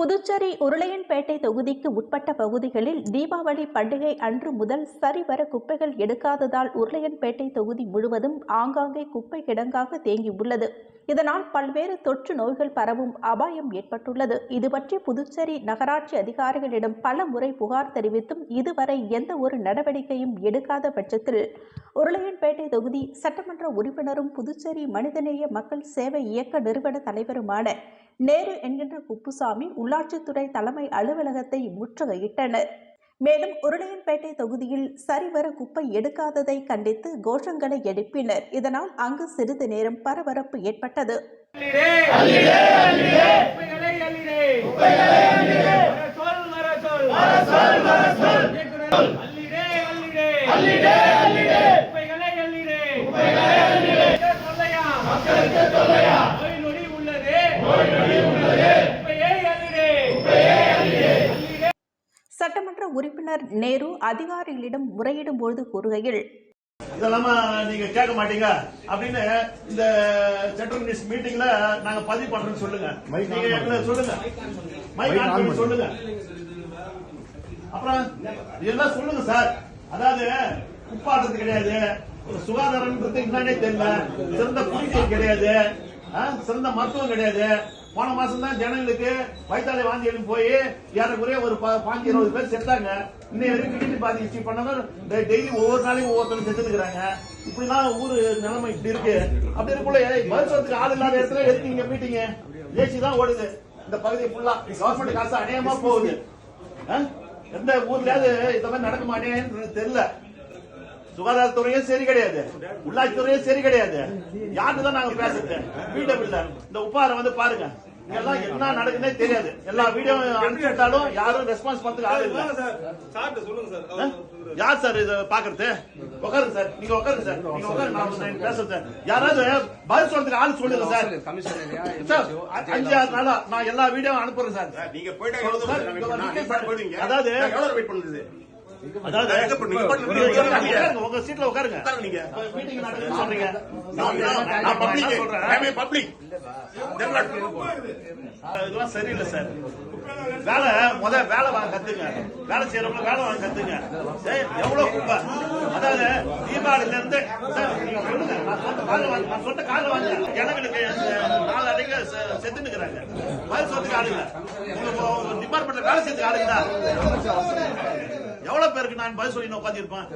புதுச்சேரி உருளையன்பேட்டை தொகுதிக்கு உட்பட்ட பகுதிகளில் தீபாவளி பண்டிகை அன்று முதல் சரிவர குப்பைகள் எடுக்காததால் உருளையன்பேட்டை தொகுதி முழுவதும் ஆங்காங்கே குப்பை கிடங்காக தேங்கியுள்ளது. இதனால் பல்வேறு தொற்று நோய்கள் பரவும் அபாயம் ஏற்பட்டுள்ளது. இதுபற்றி புதுச்சேரி நகராட்சி அதிகாரிகளிடம் பல முறை புகார் தெரிவித்தும் இதுவரை எந்த ஒரு நடவடிக்கையும் எடுக்காத பட்சத்தில் உருளையன்பேட்டை தொகுதி சட்டமன்ற உறுப்பினரும் புதுச்சேரி மனிதநேய மக்கள் சேவை இயக்க நிறுவன தலைவருமான நேரு என்கின்ற குப்புசாமி உள்ளாட்சித்துறை தலைமை அலுவலகத்தை முற்றுகையிட்டனர். மேலும் உருளையன்பேட்டை தொகுதியில் சரிவர குப்பை எடுக்காததை கண்டித்து கோஷங்களை எழுப்பினர். இதனால் அங்கு சிறிது நேரம் பரபரப்பு ஏற்பட்டது. சட்டமன்ற உறுப்பினர் நேரு அதிகாரிகளிடம் முறையிடும்போது கூறுகையில், இதெல்லாம் நீங்க கேட்க மாட்டீங்க அப்படின்னு இந்த சென்ட்ரல் மினிஸ்டர் மீட்டிங்ல நாங்க பதிவு பண்றோம்னு சொல்லுங்க. நீங்க சொல்லுங்க, மைக் ஆன் பண்ணி சொல்லுங்க. அப்புறம் இதெல்லாம் சொல்லுங்க சார். அதாவது குப்பாடுறது கிடையாது, சுகாதாரம்ன்றது என்னன்னே தெரியல, சிறந்த குடிநீர் கிடையாது, சிறந்த மருத்துவம் கிடையாது. போன மாசம் தான் ஜனங்களுக்கு வைத்தாலை வாந்தி எழுந்து போய் ஏறக்குறைய ஒரு 15-20 பேர் செத்தாங்க. இன்னைக்கு கிட்னி பாதிச்சு பண்ணவங்க டெய்லி ஒவ்வொரு நாளையும் ஒவ்வொருத்தரும் செத்துக்கிறாங்க. இப்படிலாம் ஊரு நிலைமை இப்படி இருக்கு. அப்படி இருக்குள்ள மருத்துவத்துக்கு ஆள் இல்லாத இடத்துல எதுக்கு நீங்க மீட்டிங்க? ஏசி தான் ஓடுது இந்த பகுதி ஃபுல்லா. கவர்மெண்ட் காசு அநியாயமா போகுது. எந்த ஊர்லயாவது இந்த மாதிரி நடக்குமானேன்னு தெரியல. சுகாதாரத்துறையும் சரி கிடையாது, உள்ளாட்சித்துறையும் சரி கிடையாது. யாருக்கு தான் நாங்க பேசுறது? வீட்டை இந்த உப்பார வந்து பாருங்க, எல்லாம் என்ன நடக்குன்னே தெரியாது. எல்லா வீடியோ அனுப்பிட்டாலும் யாரும் ரெஸ்பான்ஸ் பண்றதுக்கு ஆள் இல்ல. யார் சார் இதை பாக்குறது? உட்காருங்க சார், நீங்க உட்காருங்க சார், நீங்க உட்காருங்க, நான் பேசுறேன் சார். யாராவது பதில் சொல்றதுக்கு ஆள் சொல்லுங்க சார். 5-6 நாளா நான் எல்லா வீடியோ அனுப்புறேன் சார். நீங்க போயிட்டு அதாவது உங்க சீட்ல உட்காருங்க. நீங்க மீட்டிங் நடக்குன்னு சொல்றீங்க. இதெல்லாம் சரியில்லை சார். வேலை வாங்க கத்துங்க. வேலை செய்யறவங்க வேலை வாங்க கத்துங்க. எவ்வளவு குப்பை! அதாவது தீபாவளில இருந்து சொல்லுங்க, நான் சொன்ன கால வாங்க. ஜனங்களுக்கு 4 அடைங்க செத்துன்னு இருக்கிறாங்க. பதில் சொல்றதுக்கு ஆளுங்க. உங்க டிபார்ட்மெண்ட்ல வேலை செய்யறதுக்கு ஆளுங்க. எவ்வளவு பேருக்கு நான் பதில் சொல்லி உட்காந்து இருப்பேன்?